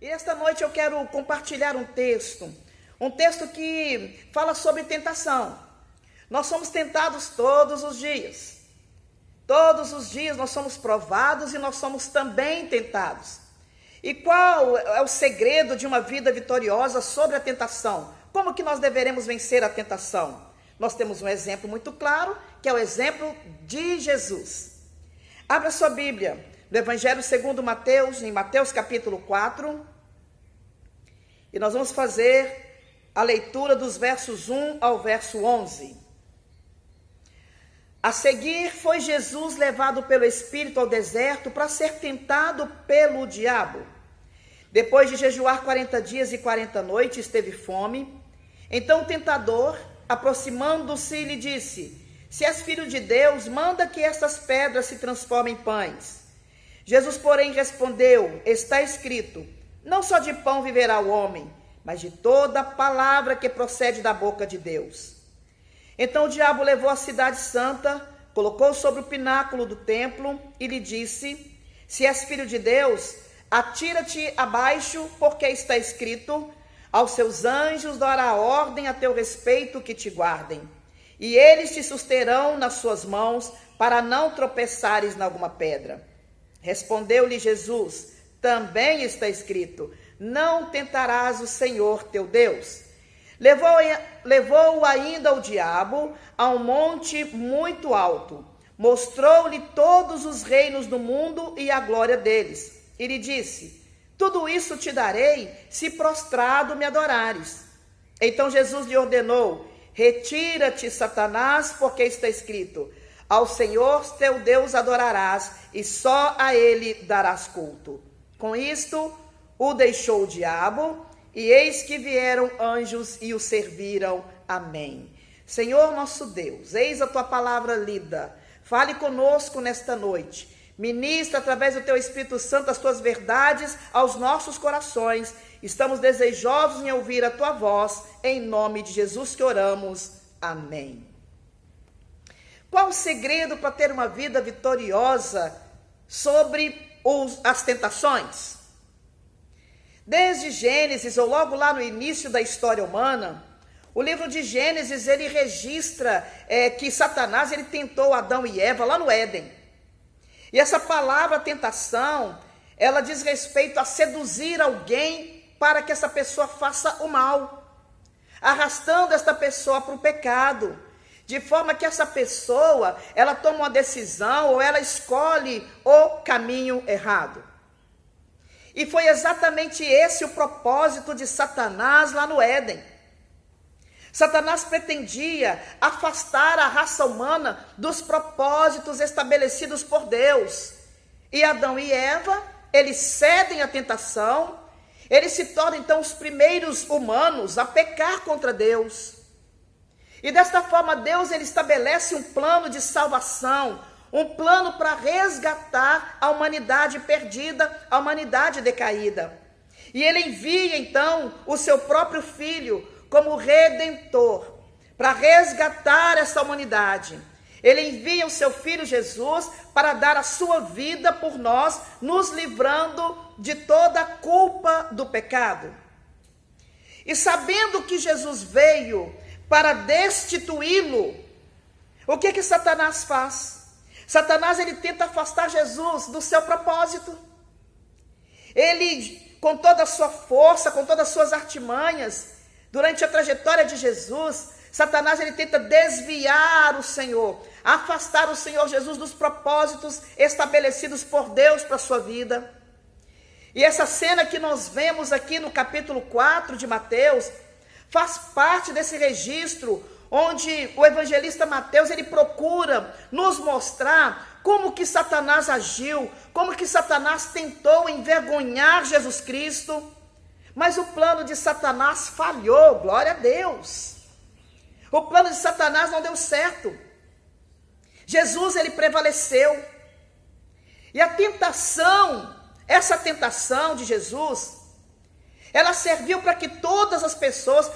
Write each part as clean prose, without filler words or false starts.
E esta noite eu quero compartilhar um texto que fala sobre tentação. Nós somos tentados todos os dias. Todos os dias nós somos provados e nós somos também tentados. E qual é o segredo de uma vida vitoriosa sobre a tentação? Como que nós deveremos vencer a tentação? Nós temos um exemplo muito claro, que é o exemplo de Jesus. Abra sua Bíblia, no Evangelho segundo Mateus, em Mateus capítulo 4, e nós vamos fazer a leitura dos versos 1 ao verso 11. A seguir, foi Jesus levado pelo Espírito ao deserto para ser tentado pelo diabo. Depois de jejuar 40 dias e 40 noites, teve fome. Então o tentador, aproximando-se, lhe disse: se és filho de Deus, manda que estas pedras se transformem em pães. Jesus, porém, respondeu: está escrito, não só de pão viverá o homem, mas de toda palavra que procede da boca de Deus. Então o diabo levou a cidade santa, colocou sobre o pináculo do templo e lhe disse: se és filho de Deus, atira-te abaixo, porque está escrito: aos seus anjos dará ordem a teu respeito que te guardem, e eles te susterão nas suas mãos, para não tropeçares em alguma pedra. Respondeu-lhe Jesus: também está escrito: não tentarás o Senhor teu Deus. Levou-o ainda o diabo a um monte muito alto, mostrou-lhe todos os reinos do mundo e a glória deles, e lhe disse: tudo isso te darei, se prostrado me adorares. Então Jesus lhe ordenou: retira-te, Satanás, porque está escrito: ao Senhor teu Deus adorarás, e só a ele darás culto. Com isto, o deixou o diabo, e eis que vieram anjos e o serviram. Amém. Senhor nosso Deus, eis a tua palavra lida. Fale conosco nesta noite. Ministra através do teu Espírito Santo as tuas verdades aos nossos corações. Estamos desejosos em ouvir a tua voz. Em nome de Jesus que oramos. Amém. Qual o segredo para ter uma vida vitoriosa sobre as tentações? Desde Gênesis, ou logo lá no início da história humana, o livro de Gênesis, ele registra que Satanás, ele tentou Adão e Eva lá no Éden. E essa palavra tentação, ela diz respeito a seduzir alguém para que essa pessoa faça o mal, arrastando esta pessoa para o pecado, de forma que essa pessoa, ela toma uma decisão ou ela escolhe o caminho errado. E foi exatamente esse o propósito de Satanás lá no Éden. Satanás pretendia afastar a raça humana dos propósitos estabelecidos por Deus. E Adão e Eva, eles cedem à tentação, eles se tornam então os primeiros humanos a pecar contra Deus. E desta forma Deus, ele estabelece um plano de salvação, um plano para resgatar a humanidade perdida, a humanidade decaída. E ele envia então o seu próprio filho como redentor, para resgatar essa humanidade. Ele envia o seu filho Jesus para dar a sua vida por nós, nos livrando de toda a culpa do pecado. E sabendo que Jesus veio para destituí-lo, o que Satanás faz? Satanás, ele tenta afastar Jesus do seu propósito. Ele, com toda a sua força, com todas as suas artimanhas, durante a trajetória de Jesus, Satanás, ele tenta desviar o Senhor, afastar o Senhor Jesus dos propósitos estabelecidos por Deus para a sua vida. E essa cena que nós vemos aqui no capítulo 4 de Mateus, faz parte desse registro, onde o evangelista Mateus, ele procura nos mostrar como que Satanás agiu, como que Satanás tentou envergonhar Jesus Cristo. Mas o plano de Satanás falhou, glória a Deus. O plano de Satanás não deu certo. Jesus, ele prevaleceu. E a tentação, essa tentação de Jesus, ela serviu para que todas as pessoas,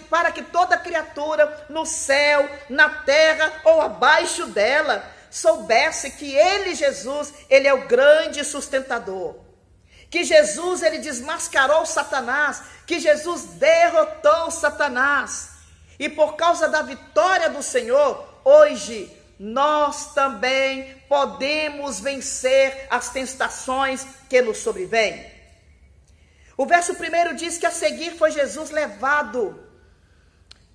para que toda criatura no céu, na terra ou abaixo dela, soubesse que ele, Jesus, ele é o grande sustentador. que Jesus ele desmascarou Satanás, que Jesus derrotou Satanás. E por causa da vitória do Senhor, hoje nós também podemos vencer as tentações que nos sobrevêm. O verso 1 diz que a seguir foi Jesus levado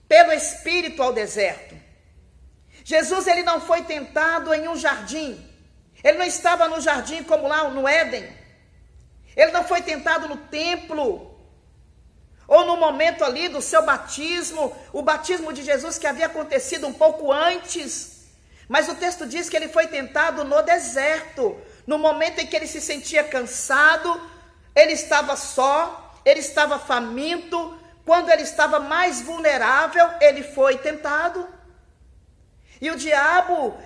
pelo Espírito ao deserto. Jesus ele não foi tentado em um jardim. Ele não estava no jardim como lá no Éden. Ele não foi tentado no templo, ou no momento ali do seu batismo, o batismo de Jesus que havia acontecido um pouco antes. Mas o texto diz que ele foi tentado no deserto, no momento em que ele se sentia cansado, ele estava só, ele estava faminto, quando ele estava mais vulnerável, ele foi tentado. E o diabo,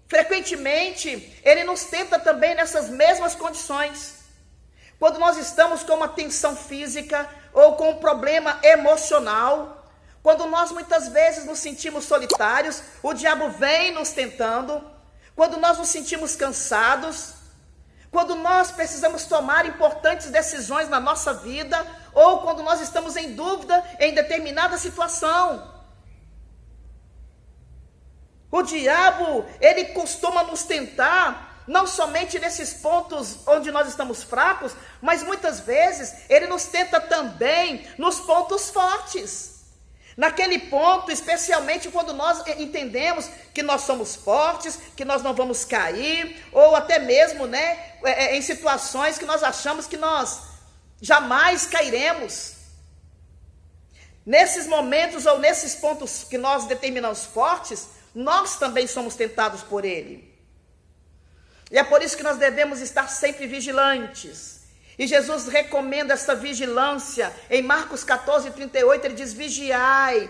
frequentemente, ele nos tenta também nessas mesmas condições. Quando nós estamos com uma tensão física ou com um problema emocional, quando nós muitas vezes nos sentimos solitários, o diabo vem nos tentando. Quando nós nos sentimos cansados, quando nós precisamos tomar importantes decisões na nossa vida, ou quando nós estamos em dúvida em determinada situação. O diabo, ele costuma nos tentar, não somente nesses pontos onde nós estamos fracos, mas muitas vezes ele nos tenta também nos pontos fortes. Naquele ponto, especialmente quando nós entendemos que nós somos fortes, que nós não vamos cair, ou até mesmo, em situações que nós achamos que nós jamais cairemos. Nesses momentos ou nesses pontos que nós determinamos fortes, nós também somos tentados por ele. E é por isso que nós devemos estar sempre vigilantes. E Jesus recomenda essa vigilância. Em Marcos 14:38, ele diz: vigiai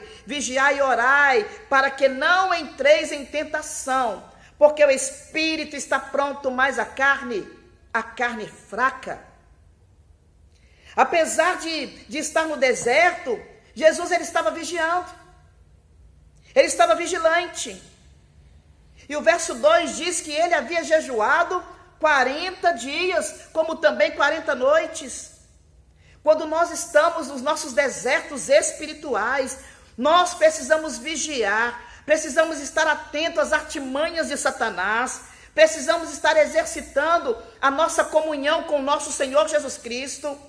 e orai, para que não entreis em tentação, porque o espírito está pronto, mas a carne é fraca. Apesar de estar no deserto, Jesus ele estava vigiando. Ele estava vigilante. E o verso 2 diz que ele havia jejuado 40 dias, como também 40 noites. Quando nós estamos nos nossos desertos espirituais, nós precisamos vigiar, precisamos estar atentos às artimanhas de Satanás, precisamos estar exercitando a nossa comunhão com o nosso Senhor Jesus Cristo,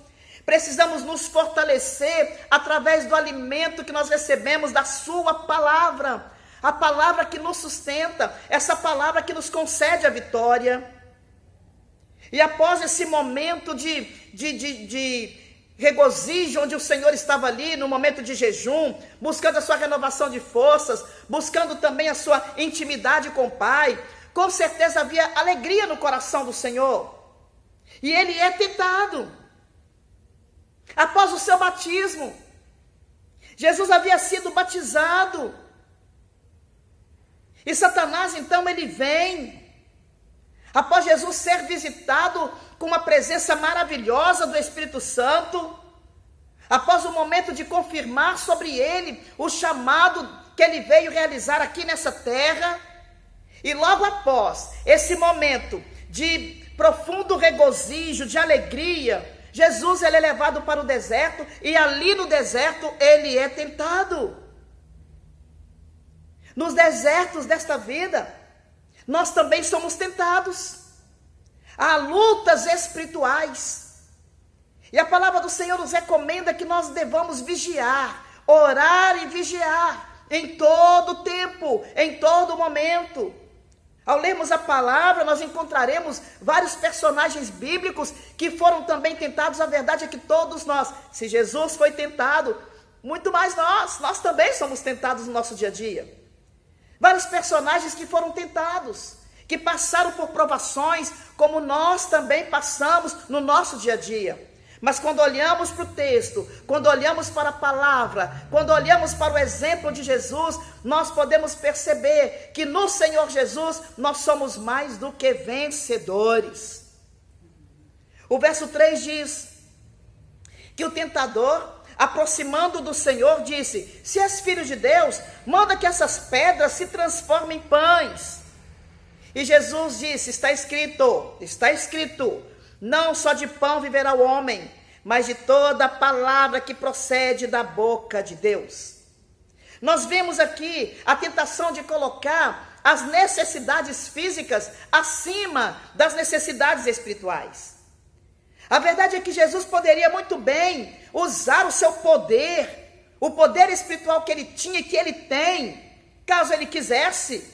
precisamos nos fortalecer através do alimento que nós recebemos da sua palavra, a palavra que nos sustenta, essa palavra que nos concede a vitória. E após esse momento de regozijo, onde o Senhor estava ali, no momento de jejum, buscando a sua renovação de forças, buscando também a sua intimidade com o Pai, com certeza havia alegria no coração do Senhor. E ele é tentado. Após o seu batismo, Jesus havia sido batizado. E Satanás, então, ele vem. Após Jesus ser visitado com uma presença maravilhosa do Espírito Santo, após o momento de confirmar sobre ele o chamado que ele veio realizar aqui nessa terra, e logo após esse momento de profundo regozijo, de alegria, Jesus ele é levado para o deserto, e ali no deserto ele é tentado. Nos desertos desta vida, nós também somos tentados. Há lutas espirituais. E a palavra do Senhor nos recomenda que nós devamos vigiar, orar e vigiar, em todo tempo, em todo momento. Ao lermos a palavra, nós encontraremos vários personagens bíblicos que foram também tentados. A verdade é que todos nós, se Jesus foi tentado, muito mais nós também somos tentados no nosso dia a dia. Vários personagens que foram tentados, que passaram por provações, como nós também passamos no nosso dia a dia. Mas quando olhamos para o texto, quando olhamos para a palavra, quando olhamos para o exemplo de Jesus, nós podemos perceber que no Senhor Jesus nós somos mais do que vencedores. O verso 3 diz que o tentador, aproximando do Senhor, disse: se és filho de Deus, manda que essas pedras se transformem em pães. E Jesus disse: está escrito, Não só de pão viverá o homem, mas de toda a palavra que procede da boca de Deus. Nós vemos aqui a tentação de colocar as necessidades físicas acima das necessidades espirituais. A verdade é que Jesus poderia muito bem usar o seu poder, o poder espiritual que ele tinha e que ele tem, caso ele quisesse,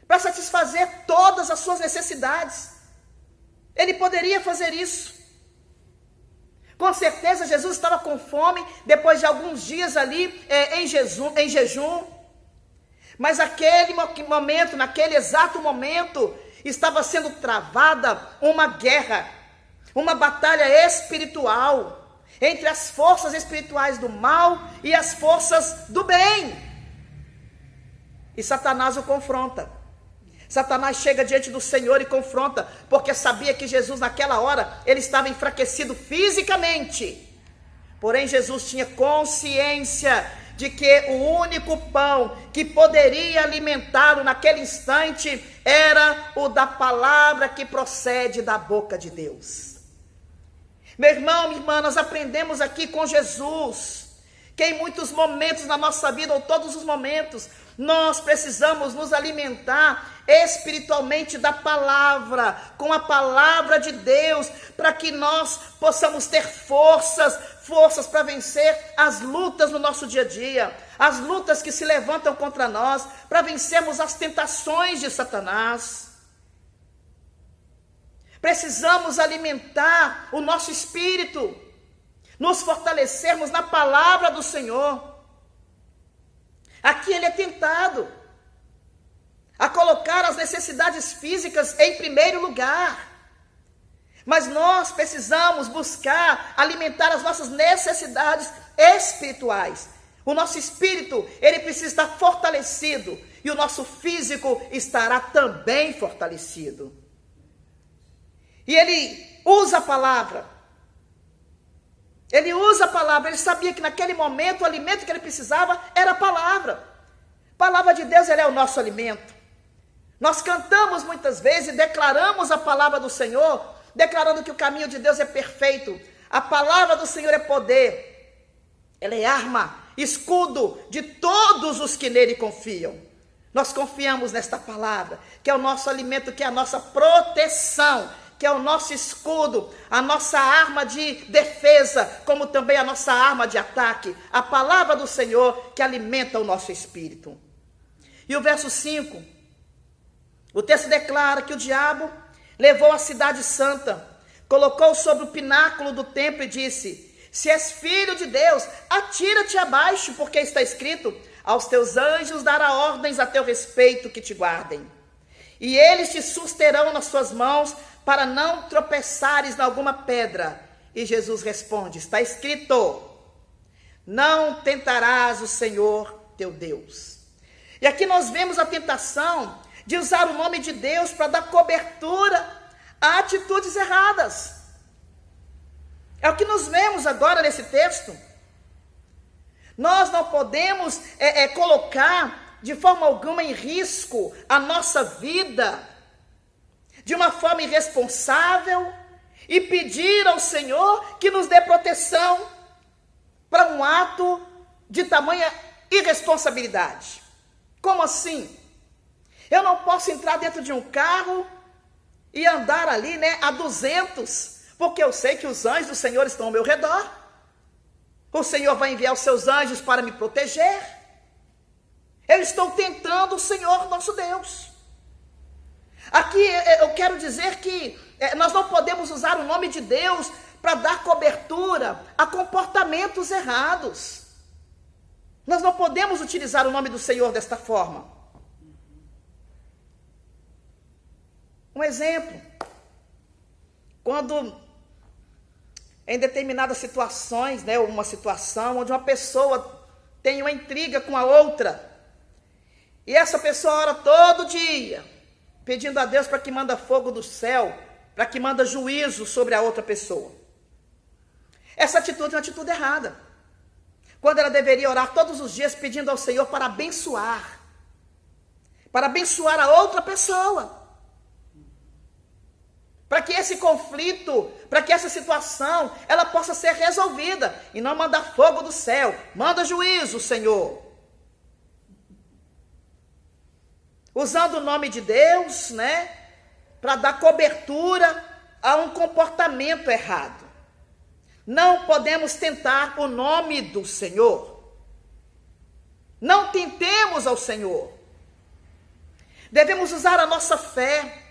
para satisfazer todas as suas necessidades. Ele poderia fazer isso. Com certeza Jesus estava com fome, depois de alguns dias ali em jejum. Mas naquele exato momento, estava sendo travada uma guerra, uma batalha espiritual, entre as forças espirituais do mal e as forças do bem. E Satanás o confronta. Satanás chega diante do Senhor e confronta, porque sabia que Jesus naquela hora, ele estava enfraquecido fisicamente. Porém Jesus tinha consciência de que o único pão que poderia alimentá-lo naquele instante era o da palavra que procede da boca de Deus. Meu irmão, minha irmã, nós aprendemos aqui com Jesus que em muitos momentos na nossa vida, ou todos os momentos, nós precisamos nos alimentar espiritualmente da palavra, com a palavra de Deus, para que nós possamos ter forças para vencer as lutas no nosso dia a dia, as lutas que se levantam contra nós, para vencermos as tentações de Satanás. Precisamos alimentar o nosso espírito, nos fortalecermos na palavra do Senhor. Aqui ele é tentado a colocar as necessidades físicas em primeiro lugar. Mas nós precisamos buscar alimentar as nossas necessidades espirituais. O nosso espírito, ele precisa estar fortalecido, e o nosso físico estará também fortalecido. E ele usa a palavra. Ele sabia que naquele momento o alimento que ele precisava era a palavra. A palavra de Deus, ela é o nosso alimento. Nós cantamos muitas vezes e declaramos a palavra do Senhor, declarando que o caminho de Deus é perfeito. A palavra do Senhor é poder. Ela é arma, escudo de todos os que nele confiam. Nós confiamos nesta palavra, que é o nosso alimento, que é a nossa proteção, que é o nosso escudo, a nossa arma de defesa, como também a nossa arma de ataque, a palavra do Senhor que alimenta o nosso espírito. E o verso 5, o texto declara que o diabo levou a cidade santa, colocou sobre o pináculo do templo e disse: se és filho de Deus, atira-te abaixo, porque está escrito: aos teus anjos dará ordens a teu respeito que te guardem. E eles te susterão nas suas mãos, para não tropeçares em alguma pedra. E Jesus responde: está escrito: não tentarás o Senhor teu Deus. E aqui nós vemos a tentação de usar o nome de Deus para dar cobertura a atitudes erradas. É o que nós vemos agora nesse texto. Nós não podemos colocar de forma alguma em risco a nossa vida de uma forma irresponsável e pedir ao Senhor que nos dê proteção para um ato de tamanha irresponsabilidade. Como assim? Eu não posso entrar dentro de um carro e andar ali, a 200, porque eu sei que os anjos do Senhor estão ao meu redor. O Senhor vai enviar os seus anjos para me proteger. Eu estou tentando o Senhor nosso Deus. Aqui eu quero dizer que nós não podemos usar o nome de Deus para dar cobertura a comportamentos errados. Nós não podemos utilizar o nome do Senhor desta forma. Um exemplo, quando em determinadas situações, uma situação onde uma pessoa tem uma intriga com a outra, e essa pessoa ora todo dia, pedindo a Deus para que manda fogo do céu, para que manda juízo sobre a outra pessoa. Essa atitude é uma atitude errada, quando ela deveria orar todos os dias pedindo ao Senhor para abençoar a outra pessoa. para que esse conflito, para que essa situação, ela possa ser resolvida, e não mandar fogo do céu, manda juízo, Senhor. Usando o nome de Deus, né, para dar cobertura a um comportamento errado. Não podemos tentar o nome do Senhor. Não tentemos ao Senhor. Devemos usar a nossa fé.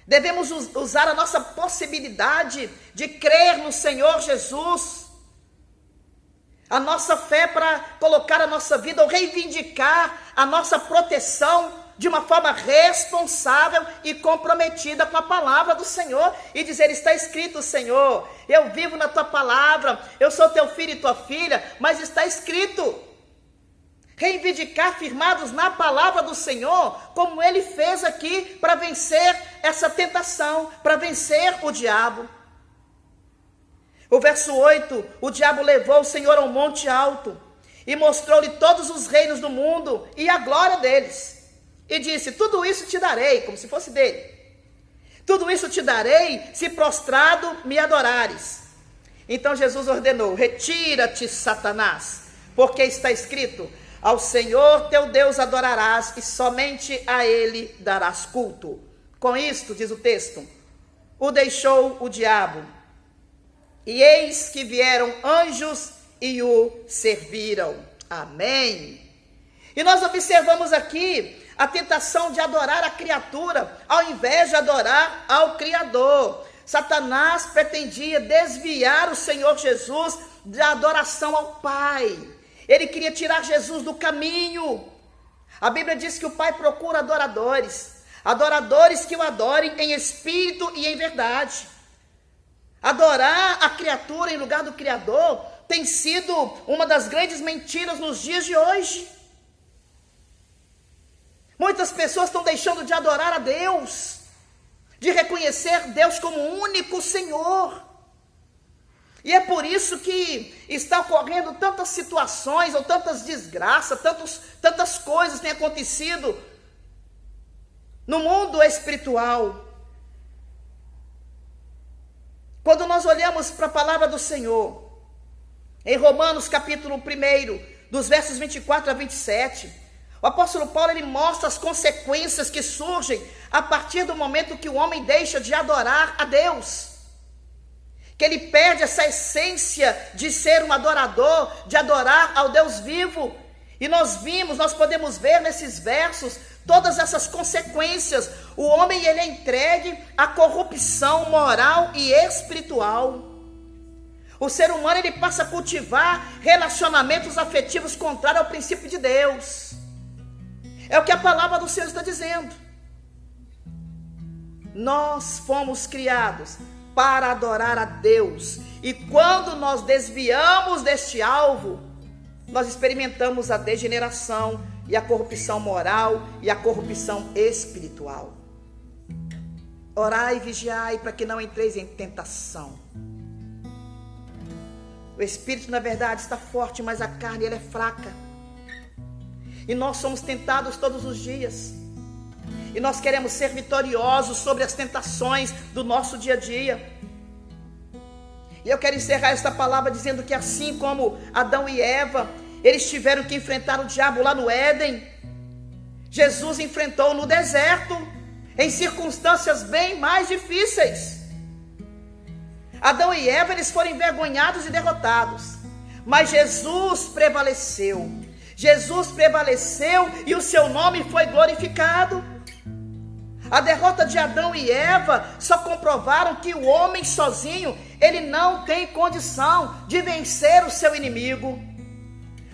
Devemos usar a nossa possibilidade de crer no Senhor Jesus. A nossa fé para colocar a nossa vida ou reivindicar a nossa proteção de uma forma responsável e comprometida com a palavra do Senhor. E dizer, está escrito, Senhor, eu vivo na tua palavra, eu sou teu filho e tua filha, mas está escrito. Reivindicar firmados na palavra do Senhor, como ele fez aqui para vencer essa tentação, para vencer o diabo. O verso 8, o diabo levou o Senhor a um monte alto e mostrou-lhe todos os reinos do mundo e a glória deles. E disse, tudo isso te darei, como se fosse dele. Tudo isso te darei se prostrado me adorares. Então Jesus ordenou, retira-te, Satanás, porque está escrito, ao Senhor teu Deus adorarás e somente a ele darás culto. Com isto, diz o texto, o deixou o diabo. E eis que vieram anjos e o serviram. Amém. E nós observamos aqui a tentação de adorar a criatura, ao invés de adorar ao Criador. Satanás pretendia desviar o Senhor Jesus da adoração ao Pai. Ele queria tirar Jesus do caminho. A Bíblia diz que o Pai procura adoradores que o adorem em espírito e em verdade. Adorar a criatura em lugar do Criador tem sido uma das grandes mentiras nos dias de hoje. Muitas pessoas estão deixando de adorar a Deus, de reconhecer Deus como o único Senhor. E é por isso que está ocorrendo tantas situações, ou tantas desgraças, tantas coisas têm acontecido no mundo espiritual. Quando nós olhamos para a palavra do Senhor, em Romanos capítulo 1, dos versos 24 a 27, o apóstolo Paulo ele mostra as consequências que surgem a partir do momento que o homem deixa de adorar a Deus. Que ele perde essa essência de ser um adorador, de adorar ao Deus vivo. E nós podemos ver nesses versos todas essas consequências. O homem ele é entregue à corrupção moral e espiritual. O ser humano ele passa a cultivar relacionamentos afetivos contrários ao princípio de Deus. É o que a palavra do Senhor está dizendo. Nós fomos criados para adorar a Deus. E quando nós desviamos deste alvo, nós experimentamos a degeneração e a corrupção moral e a corrupção espiritual. Orai e vigiai para que não entreis em tentação. O espírito, na verdade, está forte, mas a carne ela é fraca. E nós somos tentados todos os dias. E nós queremos ser vitoriosos sobre as tentações do nosso dia a dia. E eu quero encerrar esta palavra dizendo que assim como Adão e Eva, eles tiveram que enfrentar o diabo lá no Éden, Jesus enfrentou no deserto, em circunstâncias bem mais difíceis. Adão e Eva, eles foram envergonhados e derrotados, mas Jesus prevaleceu. Jesus prevaleceu e o seu nome foi glorificado. A derrota de Adão e Eva só comprovaram que o homem sozinho, ele não tem condição de vencer o seu inimigo.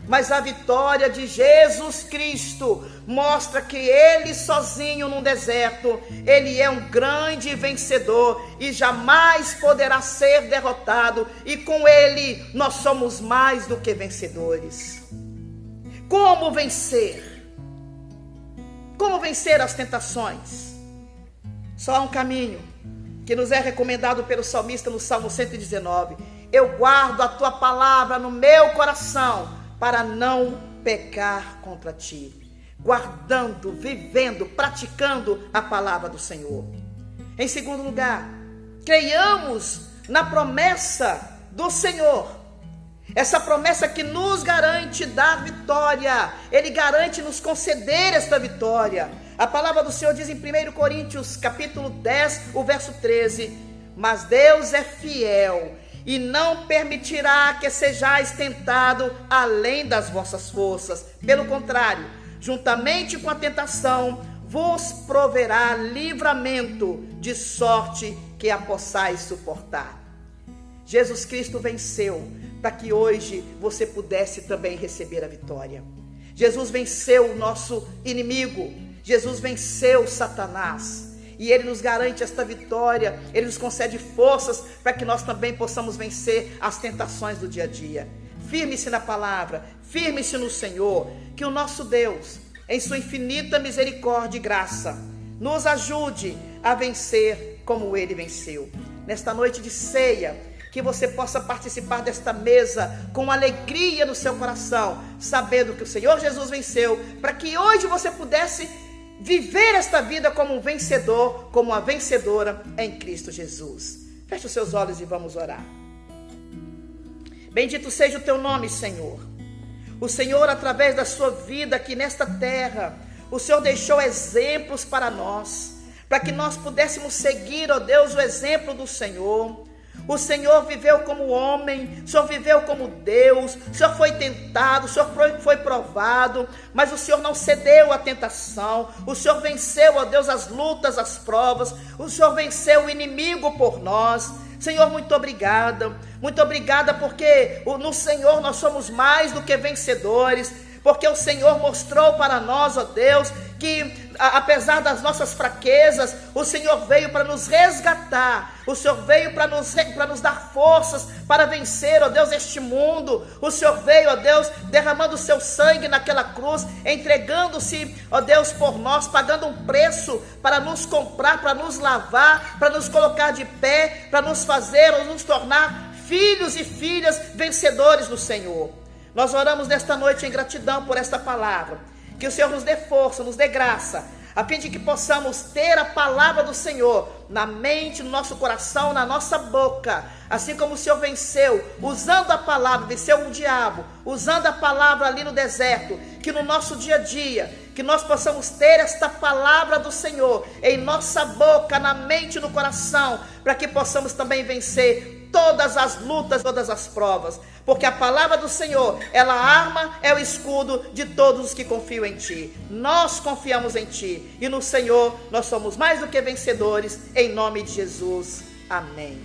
Mas a vitória de Jesus Cristo mostra que ele sozinho no deserto, ele é um grande vencedor e jamais poderá ser derrotado. E com ele nós somos mais do que vencedores. Como vencer? Como vencer as tentações? Só há um caminho que nos é recomendado pelo salmista no Salmo 119. Eu guardo a tua palavra no meu coração para não pecar contra ti. Guardando, vivendo, praticando a palavra do Senhor. Em segundo lugar, creiamos na promessa do Senhor. Essa promessa que nos garante dar vitória. Ele garante nos conceder esta vitória. A palavra do Senhor diz em 1 Coríntios capítulo 10, o verso 13: mas Deus é fiel e não permitirá que sejais tentado além das vossas forças. Pelo contrário, juntamente com a tentação, vos proverá livramento, de sorte que a possais suportar. Jesus Cristo venceu para que hoje você pudesse também receber a vitória. Jesus venceu o nosso inimigo. Jesus venceu Satanás. E Ele nos garante esta vitória. Ele nos concede forças para que nós também possamos vencer as tentações do dia a dia. Firme-se na palavra, firme-se no Senhor, que o nosso Deus, em sua infinita misericórdia e graça, nos ajude a vencer como Ele venceu. Nesta noite de ceia, que você possa participar desta mesa com alegria no seu coração, sabendo que o Senhor Jesus venceu, para que hoje você pudesse viver esta vida como um vencedor, como uma vencedora em Cristo Jesus. Feche os seus olhos e vamos orar. Bendito seja o teu nome, Senhor. O Senhor, através da sua vida aqui nesta terra, o Senhor deixou exemplos para nós, para que nós pudéssemos seguir, ó Deus, o exemplo do Senhor. O Senhor viveu como homem, o Senhor viveu como Deus, o Senhor foi tentado, o Senhor foi provado, mas o Senhor não cedeu à tentação, o Senhor venceu, ó Deus, as lutas, as provas, o Senhor venceu o inimigo por nós. Senhor, muito obrigada porque no Senhor nós somos mais do que vencedores, porque o Senhor mostrou para nós, ó Deus, que apesar das nossas fraquezas, o Senhor veio para nos resgatar, o Senhor veio para nos dar forças para vencer, ó Deus, este mundo. O Senhor veio, ó Deus, derramando o seu sangue naquela cruz, entregando-se, ó Deus, por nós, pagando um preço para nos comprar, para nos lavar, para nos colocar de pé, para nos fazer ou nos tornar filhos e filhas vencedores do Senhor. Nós oramos nesta noite em gratidão por esta palavra, que o Senhor nos dê força, nos dê graça, a fim de que possamos ter a palavra do Senhor na mente, no nosso coração, na nossa boca, assim como o Senhor venceu, usando a palavra, venceu o diabo, usando a palavra ali no deserto, que no nosso dia a dia, que nós possamos ter esta palavra do Senhor em nossa boca, na mente e no coração, para que possamos também vencer todas as lutas, todas as provas, porque a palavra do Senhor, ela arma, é o escudo de todos os que confiam em Ti. Nós confiamos em Ti, e no Senhor nós somos mais do que vencedores, em nome de Jesus, amém.